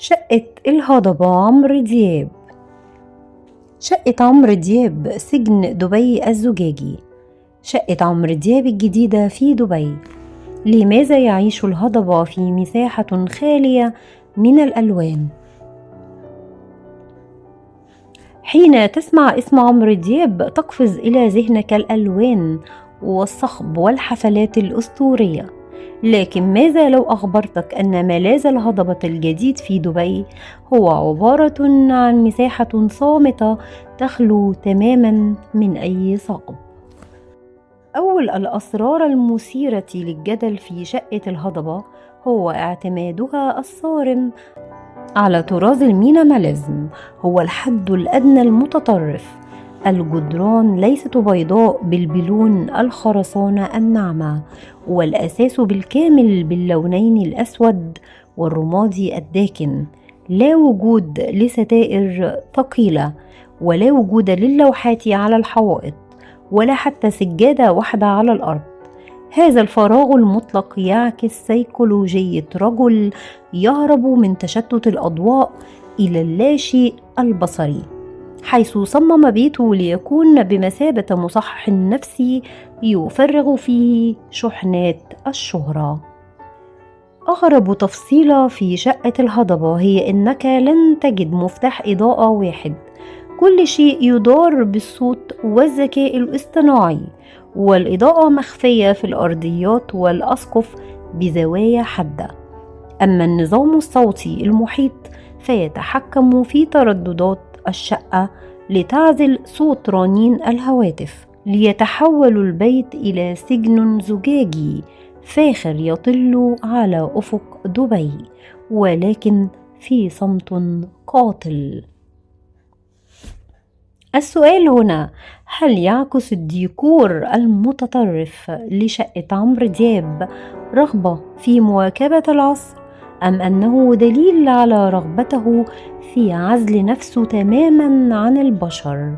شقة الهضبة عمرو دياب. شقة عمرو دياب سجن دبي الزجاجي. شقة عمرو دياب الجديدة في دبي. لماذا يعيش الهضبة في مساحة خالية من الألوان؟ حين تسمع اسم عمرو دياب تقفز إلى ذهنك الألوان والصخب والحفلات الأسطورية، لكن ماذا لو أخبرتك أن ملاذ الهضبة الجديد في دبي هو عبارة عن مساحة صامتة تخلو تماما من أي صخب؟ أول الأسرار المثيرة للجدل في شقة الهضبة هو اعتمادها الصارم على طراز المينيماليزم. هو الحد الأدنى المتطرف. الجدران ليست بيضاء بالبلون الخرسانة الناعمة، والأساس بالكامل باللونين الأسود والرمادي الداكن. لا وجود لستائر ثقيلة، ولا وجود للوحات على الحوائط، ولا حتى سجادة واحدة على الأرض. هذا الفراغ المطلق يعكس سيكولوجية رجل يهرب من تشتت الأضواء إلى اللاشيء البصري، حيث صمم بيته ليكون بمثابة مصحح نفسي يفرغ فيه شحنات الشهرة. أغرب تفصيلة في شقة الهضبة هي أنك لن تجد مفتاح إضاءة واحد. كل شيء يدار بالصوت والذكاء الاصطناعي، والإضاءة مخفية في الأرضيات والأسقف بزوايا حادة. أما النظام الصوتي المحيط فيتحكم في ترددات الشقة لتعزل صوت رنين الهواتف، ليتحول البيت إلى سجن زجاجي فاخر يطل على أفق دبي، ولكن في صمت قاتل. السؤال هنا: هل يعكس الديكور المتطرف لشقة عمرو دياب رغبة في مواكبة العصر، أم أنه دليل على رغبته في عزل نفسه تماما عن البشر؟